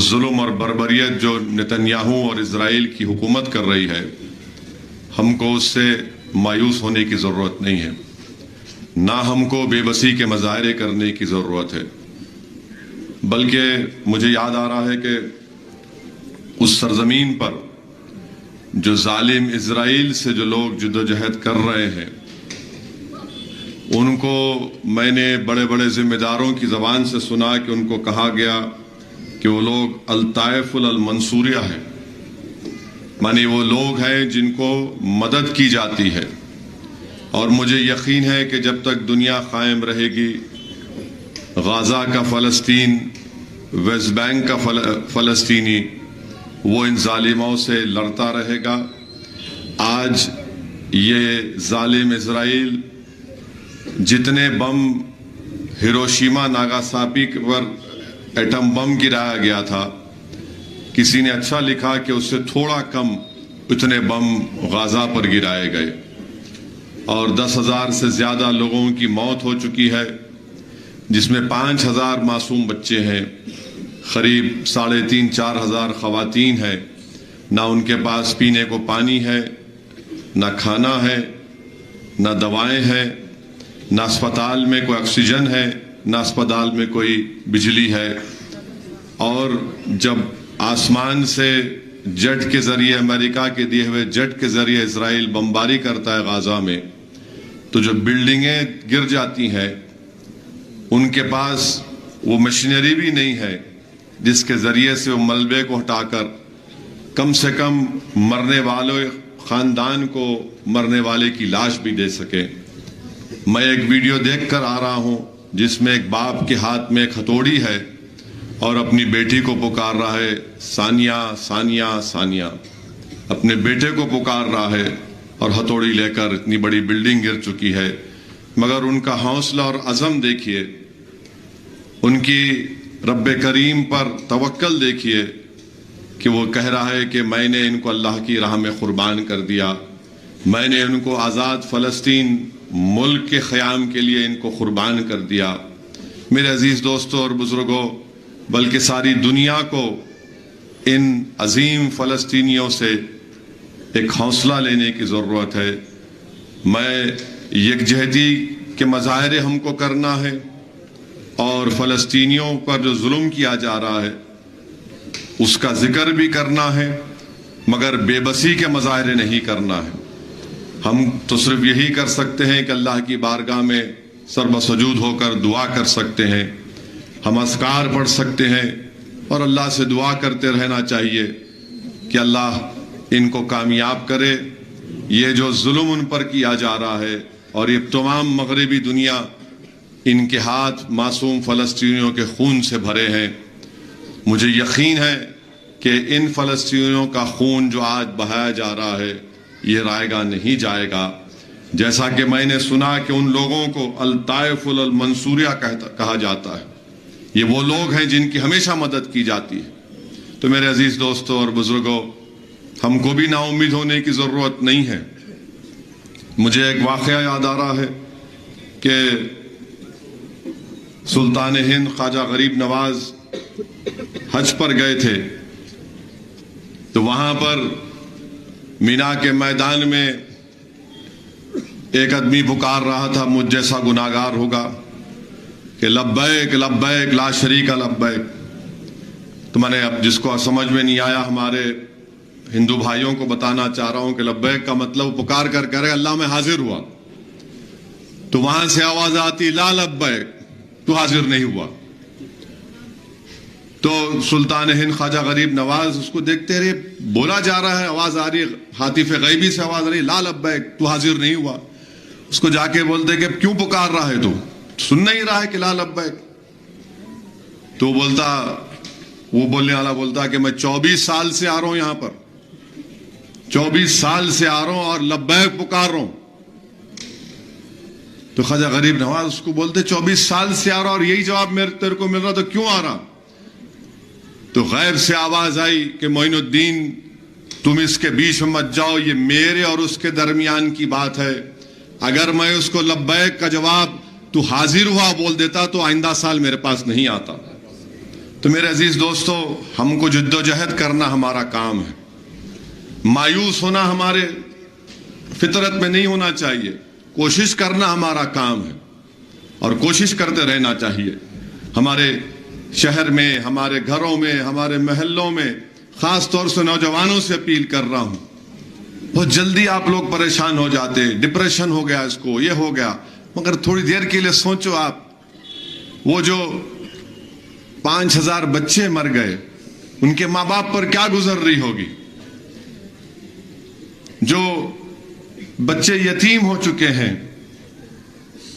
ظلم اور بربریت جو نتنیاہو اور اسرائیل کی حکومت کر رہی ہے، ہم کو اس سے مایوس ہونے کی ضرورت نہیں ہے، نہ ہم کو بے بسی کے مظاہرے کرنے کی ضرورت ہے، بلکہ مجھے یاد آ رہا ہے کہ اس سرزمین پر جو ظالم اسرائیل سے جو لوگ جدوجہد کر رہے ہیں، ان کو میں نے بڑے بڑے ذمہ داروں کی زبان سے سنا کہ ان کو کہا گیا کہ وہ لوگ الطائف المنصوریہ ہیں، مانی وہ لوگ ہیں جن کو مدد کی جاتی ہے، اور مجھے یقین ہے کہ جب تک دنیا قائم رہے گی، غزہ کا فلسطین، ویسٹ بینک کا فلسطینی وہ ان ظالموں سے لڑتا رہے گا۔ آج یہ ظالم اسرائیل جتنے بم ہیروشیما ناگاساکی پر ایٹم بم گرایا گیا تھا، کسی نے اچھا لکھا کہ اس سے تھوڑا کم اتنے بم غزہ پر گرائے گئے، اور 10,000 سے زیادہ لوگوں کی موت ہو چکی ہے، جس میں 5,000 معصوم بچے ہیں، قریب 3,500-4 ہزار خواتین ہیں، نہ ان کے پاس پینے کو پانی ہے، نہ کھانا ہے، نہ دوائیں ہیں، نہ اسپتال میں کوئی آکسیجن ہے، نہ اسپتال میں کوئی بجلی ہے۔ اور جب آسمان سے جٹ کے ذریعے، امریکہ کے دیے ہوئے جٹ کے ذریعے اسرائیل بمباری کرتا ہے غزہ میں، تو جو بلڈنگیں گر جاتی ہیں ان کے پاس وہ مشینری بھی نہیں ہے جس کے ذریعے سے وہ ملبے کو ہٹا کر کم سے کم مرنے والے خاندان کو مرنے والے کی لاش بھی دے سکے۔ میں ایک ویڈیو دیکھ کر آ رہا ہوں جس میں ایک باپ کے ہاتھ میں ایک ہتھوڑی ہے اور اپنی بیٹی کو پکار رہا ہے، ثانیہ ثانیہ ثانیہ، اپنے بیٹے کو پکار رہا ہے اور ہتھوڑی لے کر۔ اتنی بڑی بلڈنگ گر چکی ہے، مگر ان کا حوصلہ اور عزم دیکھیے، ان کی رب کریم پر توکل دیکھیے کہ وہ کہہ رہا ہے کہ میں نے ان کو اللہ کی راہ میں قربان کر دیا، میں نے ان کو آزاد فلسطین ملک کے قیام کے لیے ان کو قربان کر دیا۔ میرے عزیز دوستوں اور بزرگوں، بلکہ ساری دنیا کو ان عظیم فلسطینیوں سے ایک حوصلہ لینے کی ضرورت ہے۔ میں یکجہتی کے مظاہرے ہم کو کرنا ہے، اور فلسطینیوں پر جو ظلم کیا جا رہا ہے اس کا ذکر بھی کرنا ہے، مگر بے بسی کے مظاہرے نہیں کرنا ہے۔ ہم تو صرف یہی کر سکتے ہیں کہ اللہ کی بارگاہ میں سر بسجود ہو کر دعا کر سکتے ہیں، ہم اذکار پڑھ سکتے ہیں، اور اللہ سے دعا کرتے رہنا چاہیے کہ اللہ ان کو کامیاب کرے۔ یہ جو ظلم ان پر کیا جا رہا ہے، اور یہ تمام مغربی دنیا، ان کے ہاتھ معصوم فلسطینیوں کے خون سے بھرے ہیں۔ مجھے یقین ہے کہ ان فلسطینیوں کا خون جو آج بہایا جا رہا ہے یہ رائے گا نہیں جائے گا، جیسا کہ میں نے سنا کہ ان لوگوں کو الطائف المنصوریہ کہا جاتا ہے۔ یہ وہ لوگ ہیں جن کی ہمیشہ مدد کی جاتی ہے۔ تو میرے عزیز دوستوں اور بزرگوں، ہم کو بھی نا امید ہونے کی ضرورت نہیں ہے۔ مجھے ایک واقعہ یاد آ رہا ہے کہ سلطان ہند خواجہ غریب نواز حج پر گئے تھے، تو وہاں پر مینا کے میدان میں ایک آدمی پکار رہا تھا، مجھ جیسا گناہگار ہوگا، کہ لبیک لبیک لا شریک لبیک۔ تو میں نے اب جس کو سمجھ میں نہیں آیا، ہمارے ہندو بھائیوں کو بتانا چاہ رہا ہوں کہ لبیک کا مطلب پکار کر کہہ رہے اللہ میں حاضر ہوا، تو وہاں سے آواز آتی لا لبیک، تو حاضر نہیں ہوا۔ تو سلطان ہند خواجہ غریب نواز اس کو دیکھتے رہے، بولا جا رہا ہے، آواز آ رہی ہے، ہاتف غیبی سے آواز آ رہی ہے لا لبیک، تو حاضر نہیں ہوا۔ اس کو جا کے بولتے کہ کیوں پکار رہا ہے، تو سن نہیں رہا ہے کہ لا لبیک؟ تو وہ بولنے والا بولتا کہ میں 24 سال سے آ رہا ہوں، یہاں پر 24 سال سے آ رہا ہوں اور لبیک پکار رہا ہوں۔ تو خواجہ غریب نواز اس کو بولتے 24 سال سے آ رہا اور یہی جواب تیرے کو مل رہا، تو کیوں آ رہا؟ تو غیب سے آواز آئی کہ معین الدین تم اس کے بیچ میں مت جاؤ، یہ میرے اور اس کے درمیان کی بات ہے، اگر میں اس کو لبیک کا جواب تو حاضر ہوا بول دیتا تو آئندہ سال میرے پاس نہیں آتا۔ تو میرے عزیز دوستو، ہم کو جدوجہد کرنا ہمارا کام ہے. مایوس ہونا ہمارے فطرت میں نہیں ہونا چاہیے. کوشش کرنا ہمارا کام ہے اور کوشش کرتے رہنا چاہیے. ہمارے شہر میں، ہمارے گھروں میں، ہمارے محلوں میں خاص طور سے نوجوانوں سے اپیل کر رہا ہوں. بہت جلدی آپ لوگ پریشان ہو جاتے، ڈپریشن ہو گیا، اس کو یہ ہو گیا. مگر تھوڑی دیر کے لیے سوچو، آپ وہ جو 5000 بچے مر گئے، ان کے ماں باپ پر کیا گزر رہی ہوگی. جو بچے یتیم ہو چکے ہیں،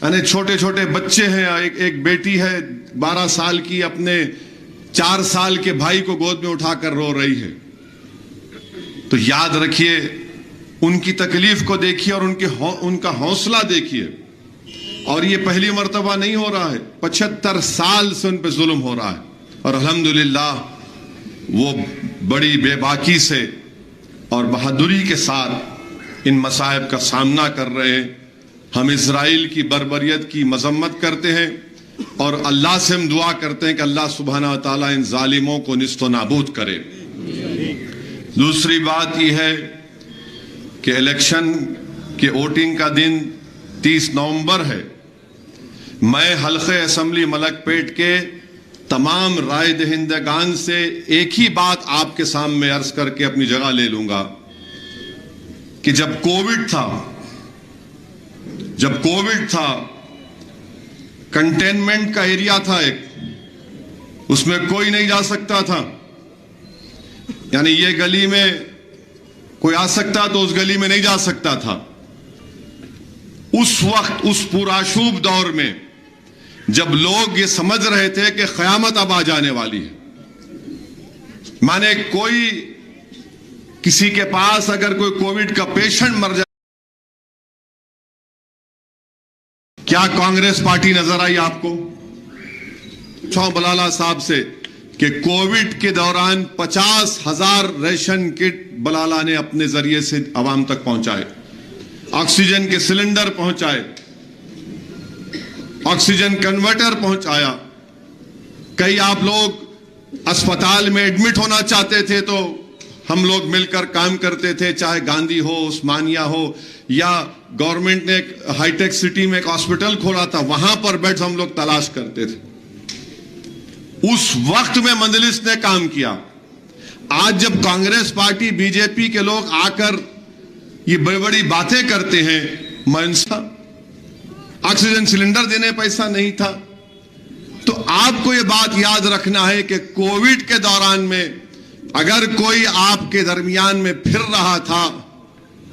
یعنی چھوٹے چھوٹے بچے ہیں. ایک بیٹی ہے 12 سال کی، اپنے 4 سال کے بھائی کو گود میں اٹھا کر رو رہی ہے. تو یاد رکھیے، ان کی تکلیف کو دیکھیے اور ان کا حوصلہ دیکھیے. اور یہ پہلی مرتبہ نہیں ہو رہا ہے، 75 سال سے ان پہ ظلم ہو رہا ہے. اور الحمدللہ وہ بڑی بے باکی سے اور بہادری کے ساتھ ان مصائب کا سامنا کر رہے ہیں. ہم اسرائیل کی بربریت کی مذمت کرتے ہیں اور اللہ سے ہم دعا کرتے ہیں کہ اللہ سبحانہ و تعالیٰ ان ظالموں کو نیست و نابود کرے. دوسری بات یہ ہے کہ الیکشن کے ووٹنگ کا دن 30 نومبر ہے. میں حلقہ اسمبلی ملک پیٹ کے تمام رائے دہندگان سے ایک ہی بات آپ کے سامنے عرض کر کے اپنی جگہ لے لوں گا کہ جب کووڈ تھا، کنٹینمنٹ کا ایریا تھا ایک، اس میں کوئی نہیں جا سکتا تھا. یعنی یہ گلی میں کوئی آ سکتا تو اس گلی میں نہیں جا سکتا تھا. اس وقت، اس پرآشوب دور میں، جب لوگ یہ سمجھ رہے تھے کہ قیامت اب آ جانے والی ہے، مانے کوئی کسی کے پاس اگر کوئی کووڈ کا پیشنٹ مر جائے، کیا کانگریس پارٹی نظر آئی آپ کو؟ چون بلالہ صاحب سے کہ کووڈ کے دوران 50,000 ریشن کٹ بلالہ نے اپنے ذریعے سے عوام تک پہنچائے، آکسیجن کے سلنڈر پہنچائے، آکسیجن کنورٹر پہنچایا. کئی آپ لوگ اسپتال میں ایڈمٹ ہونا چاہتے تھے تو ہم لوگ مل کر کام کرتے تھے، چاہے گاندھی ہو، عثمانیہ ہو، یا گورنمنٹ نے ایک ہائی ٹیک سٹی میں ایک ہاسپٹل کھولا تھا، وہاں پر بیڈز ہم لوگ تلاش کرتے تھے. اس وقت میں مجلس نے کام کیا. آج جب کانگریس پارٹی، بی جے پی کے لوگ آ کر یہ بڑی بڑی باتیں کرتے ہیں، آکسیجن سلنڈر دینے پیسہ نہیں تھا. تو آپ کو یہ بات یاد رکھنا ہے کہ کووڈ کے دوران میں اگر کوئی آپ کے درمیان میں پھر رہا تھا،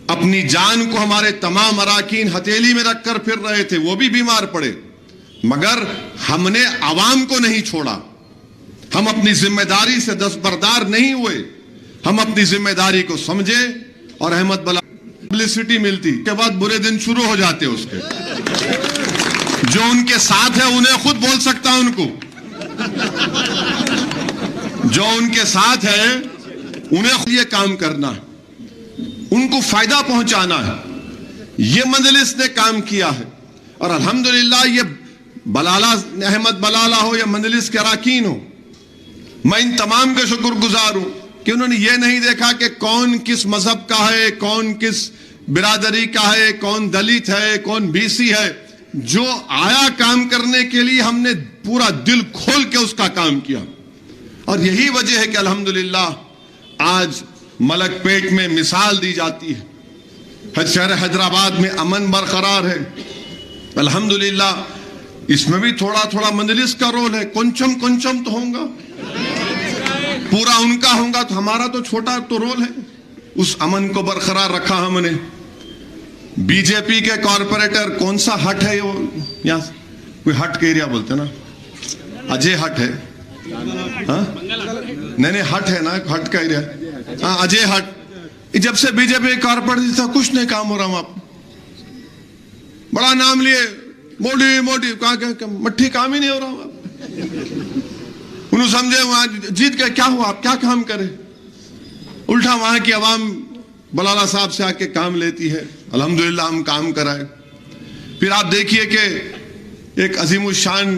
اپنی جان کو ہمارے تمام اراکین ہتھیلی میں رکھ کر پھر رہے تھے، وہ بھی بیمار پڑے، مگر ہم نے عوام کو نہیں چھوڑا. ہم اپنی ذمہ داری سے دستبردار نہیں ہوئے. ہم اپنی ذمہ داری کو سمجھے اور احمد بلا پبلسٹی ملتی کے بعد برے دن شروع ہو جاتے اس کے. جو ان کے ساتھ ہے انہیں خود بول سکتا ان کو، جو ان کے ساتھ ہے انہیں خود یہ کام کرنا ہے، ان کو فائدہ پہنچانا ہے. یہ مجلس نے کام کیا ہے اور الحمدللہ یہ بلالہ، احمد بلالہ ہو یا مجلس کے اراکین ہو، میں ان تمام کے شکر گزار ہوں کہ انہوں نے یہ نہیں دیکھا کہ کون کس مذہب کا ہے، کون کس برادری کا ہے، کون دلت ہے، کون بی سی ہے. جو آیا کام کرنے کے لیے ہم نے پورا دل کھول کے اس کا کام کیا. اور یہی وجہ ہے کہ الحمدللہ آج ملک پیٹ میں مثال دی جاتی ہے. شہر حیدرآباد میں امن برقرار ہے الحمدللہ. اس میں بھی تھوڑا تھوڑا مجلس کا رول ہے، کنچم تو ہوگا، پورا ان کا ہوگا تو ہمارا تو چھوٹا تو رول ہے. اس امن کو برقرار رکھا ہم نے. بی جے پی کے کارپوریٹر، کون سا ہٹ ہے وہ، یہاں کوئی ہٹ کا ایریا بولتے نا، اجے ہٹ ہے، ہاں نہیں ہٹ ہے نا، ہٹ کا ایریا، ہاں اجے ہٹ. جب سے بی جے پی کارپوریٹر تھا کچھ نہیں کام ہو رہا. آپ بڑا نام لیے، موڈی کہاں مٹھی کام ہی نہیں ہو رہا. انہوں سمجھے وہاں جیت گئے، کیا ہوا، آپ کیا کام کرے. الٹا وہاں کی عوام بلالہ صاحب سے آ کے کام لیتی ہے. الحمدللہ ہم کام کرائے. پھر آپ دیکھیے کہ ایک عظیم الشان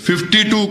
52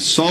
100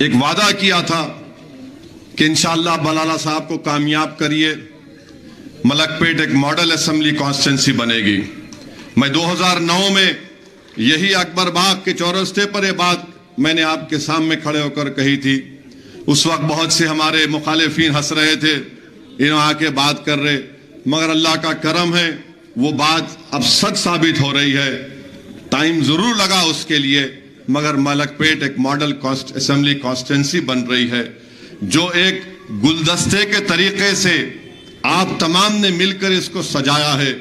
ایک وعدہ کیا تھا کہ انشاءاللہ بلالہ صاحب کو کامیاب کریے، ملک پیٹ ایک ماڈل اسمبلی کانسٹیٹنسی بنے گی۔ میں 2009 میں یہی اکبر باغ کے چورستے پر یہ بات میں نے آپ کے سامنے کھڑے ہو کر کہی تھی۔ اس وقت بہت سے ہمارے مخالفین ہنس رہے تھے، انہوں آ کے بات کر رہے، مگر اللہ کا کرم ہے وہ بات اب سچ ثابت ہو رہی ہے۔ ٹائم ضرور لگا اس کے لیے، مگر ملک پیٹ ایک ماڈل اسمبلی کانسٹیٹنسی بن رہی ہے، جو ایک گلدستے کے طریقے سے آپ تمام نے مل کر اس کو سجایا ہے۔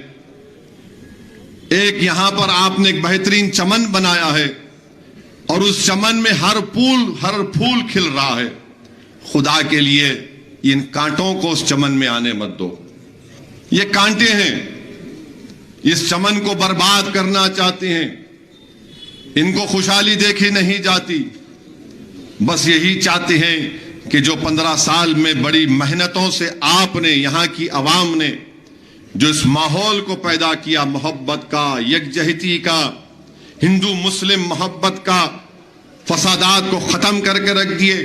ایک یہاں پر آپ نے ایک بہترین چمن بنایا ہے، اور اس چمن میں ہر پھول کھل رہا ہے۔ خدا کے لیے ان کانٹوں کو اس چمن میں آنے مت دو۔ یہ کانٹے ہیں، اس چمن کو برباد کرنا چاہتے ہیں، ان کو خوشحالی دیکھی نہیں جاتی۔ بس یہی چاہتے ہیں کہ جو 15 سال میں بڑی محنتوں سے آپ نے، یہاں کی عوام نے جو اس ماحول کو پیدا کیا، محبت کا، یکجہتی کا، ہندو مسلم محبت کا، فسادات کو ختم کر کے رکھ دیے۔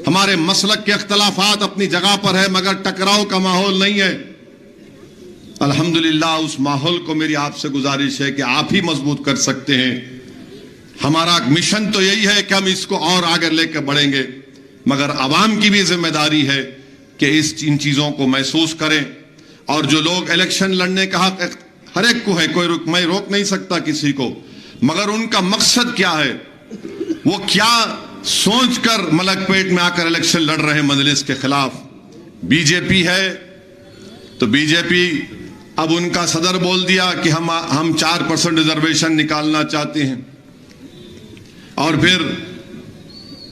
ہمارے مسلک کے اختلافات اپنی جگہ پر ہے، مگر ٹکراؤ کا ماحول نہیں ہے۔ الحمدللہ اس ماحول کو میری آپ سے گزارش ہے کہ آپ ہی مضبوط کر سکتے ہیں۔ ہمارا مشن تو یہی ہے کہ ہم اس کو اور آگے لے کے بڑھیں گے، مگر عوام کی بھی ذمہ داری ہے کہ ان چیزوں کو محسوس کریں۔ اور جو لوگ الیکشن لڑنے کا حق ہر ایک کو ہے، میں روک نہیں سکتا کسی کو، مگر ان کا مقصد کیا ہے، وہ کیا سوچ کر ملک پیٹ میں آ کر الیکشن لڑ رہے ہیں مجلس کے خلاف۔ بی جے پی ہے تو بی جے پی اب ان کا صدر بول دیا کہ ہم 4% ریزرویشن نکالنا چاہتے ہیں، اور پھر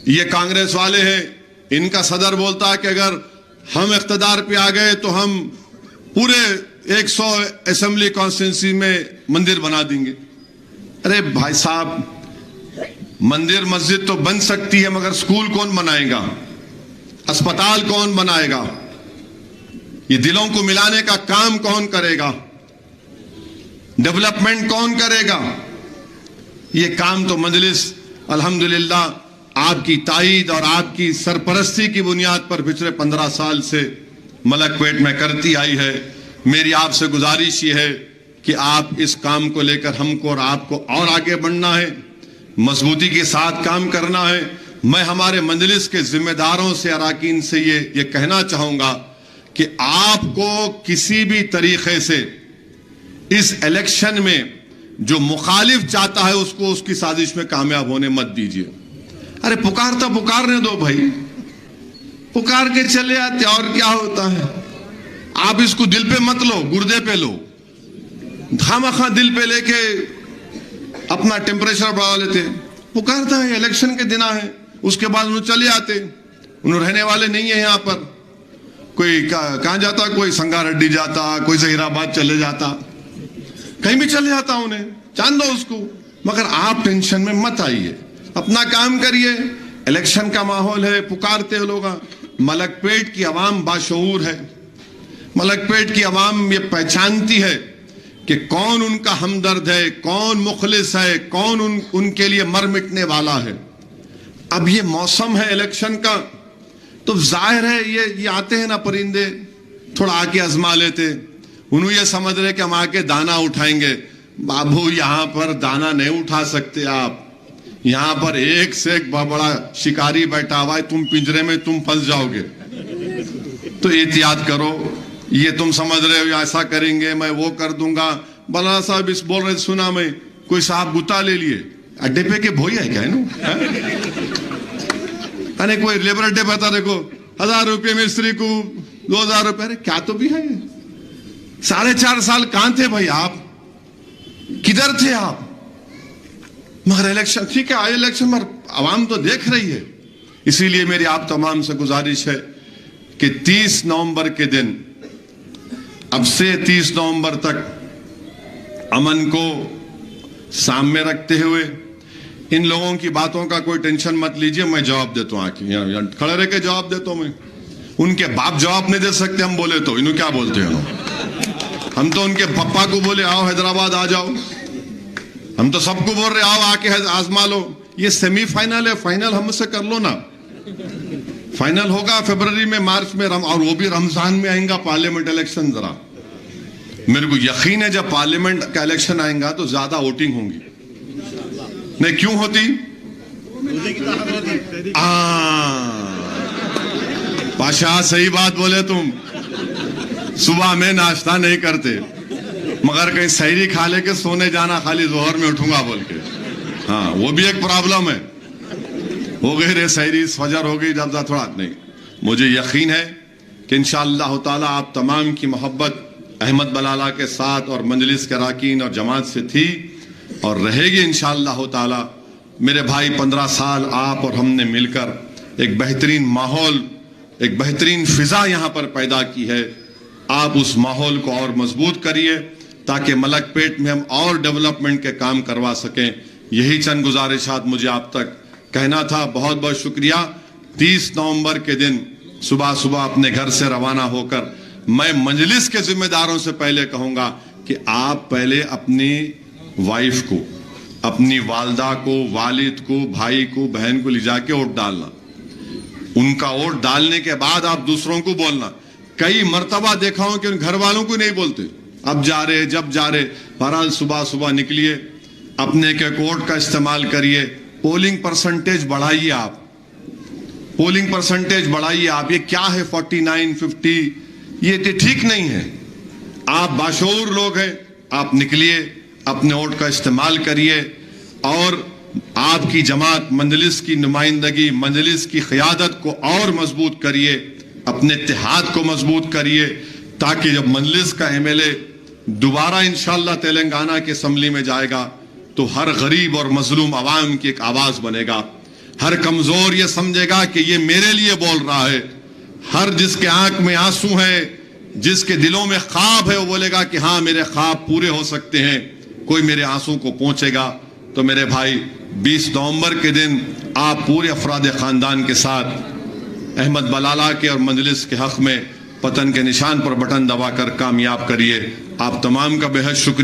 یہ کانگریس والے ہیں، ان کا صدر بولتا ہے کہ اگر ہم اقتدار پہ آ گئے تو ہم پورے 100 اسمبلی کانسٹیٹنسی میں مندر بنا دیں گے۔ ارے بھائی صاحب، مندر مسجد تو بن سکتی ہے، مگر سکول کون بنائے گا؟ اسپتال کون بنائے گا؟ یہ دلوں کو ملانے کا کام کون کرے گا؟ ڈیولپمنٹ کون کرے گا؟ یہ کام تو مجلس الحمدللہ آپ کی تائید اور آپ کی سرپرستی کی بنیاد پر پچھلے 15 سال سے ملک پیٹ میں کرتی آئی ہے۔ میری آپ سے گزارش یہ ہے کہ آپ اس کام کو لے کر ہم کو اور آپ کو اور آگے بڑھنا ہے، مضبوطی کے ساتھ کام کرنا ہے۔ میں ہمارے مجلس کے ذمہ داروں سے، اراکین سے یہ کہنا چاہوں گا کہ آپ کو کسی بھی طریقے سے اس الیکشن میں جو مخالف چاہتا ہے اس کو اس کی سازش میں کامیاب ہونے مت دیجیے۔ ارے پکارنے دو بھائی، پکار کے چلے آتے، اور کیا ہوتا ہے؟ آپ اس کو دل پہ مت لو، گردے پہ لو۔ خامخواہ دل پہ لے کے اپنا ٹیمپریچر بڑھا لیتے۔ پکارتا ہے، الیکشن کے دن ہے، اس کے بعد انہوں چلے آتے، انہوں رہنے والے نہیں ہیں یہاں پر۔ کوئی کہاں جاتا، کوئی سنگا ریڈی جاتا، کوئی ظہیر آباد چلے جاتا، کہیں بھی چلے جاتا انہیں، جان دو اس کو۔ مگر آپ ٹینشن میں مت آئیے، اپنا کام کریے۔ الیکشن کا ماحول ہے، پکارتے لوگ۔ ملک پیٹ کی عوام باشعور ہے، ملک پیٹ کی عوام یہ پہچانتی ہے کہ کون ان کا ہمدرد ہے، کون مخلص ہے، کون ان کے لیے مر مٹنے والا ہے۔ اب یہ موسم ہے الیکشن کا، تو ظاہر ہے یہ آتے ہیں نا پرندے، تھوڑا آ کے آزما لیتے، انہوں یہ سمجھ رہے کہ ہم آ کے دانا اٹھائیں گے۔ بابو یہاں پر دانا نہیں اٹھا سکتے آپ، یہاں پر ایک سے ایک بڑا شکاری بیٹھا ہوا ہے، تم پنجرے میں تم پھنس جاؤ گے۔ تو احتیاط کرو، یہ تم سمجھ رہے ہو ایسا کریں گے، میں وہ کر دوں گا۔ بلا صاحب اس بول رہے سنا میں، کوئی صاحب گتا لے لیے اڈے پہ کے بھوئی ہے کیا ارے کوئی لیبر اڈے پہ تھا، دیکھو 1000 روپے مستری کو 2000 روپے، ارے کیا تو بھی ہے۔ 4.5 سال کہاں تھے بھائی آپ، کدھر تھے آپ؟ مگر الیکشن ٹھیک ہے، آئے الیکشن مگر عوام تو دیکھ رہی ہے۔ اسی لیے میری آپ تمام سے گزارش ہے کہ 30 نومبر کے دن، اب سے 30 نومبر تک امن کو سامنے رکھتے ہوئے ان لوگوں کی باتوں کا کوئی ٹینشن مت لیجئے، میں جواب دیتا ہوں، آکے یہاں کھڑے رہ کے جواب دیتا ہوں۔ میں ان کے باپ جواب نہیں دے سکتے، ہم بولے تو انہوں کیا بولتے ہیں؟ ہم تو ان کے پپا کو بولے آؤ حیدرآباد آ جاؤ، ہم تو سب کو بول رہے آؤ آ کے آزما لو، یہ سیمی فائنل ہے, فائنل ہم سے کر لو نا. فائنل ہوگا فروری میں, مارچ میں, اور وہ بھی رمضان میں آئیں گا پارلیمنٹ الیکشن. ذرا میرے کو یقین ہے جب پارلیمنٹ کا الیکشن آئیں گا تو زیادہ ووٹنگ ہوں گی. نہیں کیوں ہوتی؟ پاشا صحیح بات بولے تم. صبح میں ناشتہ نہیں کرتے مگر کہیں سحری کھا لے کے سونے جانا, خالی ظہر میں اٹھوں گا بول کے. ہاں وہ بھی ایک پرابلم ہے. ہو گئی رے سحری, فجر ہو گئی, جب تھوڑا نہیں. مجھے یقین ہے کہ انشاءاللہ تعالی آپ تمام کی محبت احمد بلالہ کے ساتھ اور مجلس کے اراکین اور جماعت سے تھی اور رہے گی انشاءاللہ تعالی. میرے بھائی 15 سال آپ اور ہم نے مل کر ایک بہترین ماحول, ایک بہترین فضا یہاں پر پیدا کی ہے. آپ اس ماحول کو اور مضبوط کریے تاکہ ملک پیٹ میں ہم اور ڈیولپمنٹ کے کام کروا سکیں. یہی چند گزارشات مجھے آپ تک کہنا تھا. بہت بہت شکریہ. 30 نومبر کے دن صبح صبح اپنے گھر سے روانہ ہو کر میں مجلس کے ذمہ داروں سے پہلے کہوں گا کہ آپ پہلے اپنی وائف کو, اپنی والدہ کو, والد کو, بھائی کو, بہن کو لے جا کے ووٹ ڈالنا. ان کا ووٹ ڈالنے کے بعد آپ دوسروں کو بولنا. کئی مرتبہ دیکھا ہوں کہ ان گھر والوں کو نہیں بولتے, اب جا رہے جب جا رہے. بہرحال صبح صبح نکلیے, اپنے ایک ووٹ کا استعمال کریے. پولنگ پرسنٹیج بڑھائیے, آپ پولنگ پرسنٹیج بڑھائیے. آپ یہ کیا ہے 49 50, یہ ٹھیک نہیں ہے. آپ باشعور لوگ ہیں, آپ نکلیے, اپنے ووٹ کا استعمال کریے اور آپ کی جماعت, مجلس کی نمائندگی, مجلس کی قیادت کو اور مضبوط کریے, اپنے اتحاد کو مضبوط کریے تاکہ جب مجلس کا ایم ایل اے دوبارہ انشاءاللہ تلنگانہ کے اسمبلی میں جائے گا تو ہر غریب اور مظلوم عوام کی ایک آواز بنے گا. ہر کمزور یہ سمجھے گا کہ یہ میرے لیے بول رہا ہے. ہر جس کے آنکھ میں آنسو ہیں, جس کے دلوں میں خواب ہے, وہ بولے گا کہ ہاں میرے خواب پورے ہو سکتے ہیں, کوئی میرے آنسو کو پہنچے گا. تو میرے بھائی 20 نومبر کے دن آپ پورے افراد خاندان کے ساتھ احمد بلالہ کے اور مجلس کے حق میں پتن کے نشان پر بٹن دبا کر کامیاب کریے. آپ تمام کا بے حد شکریہ.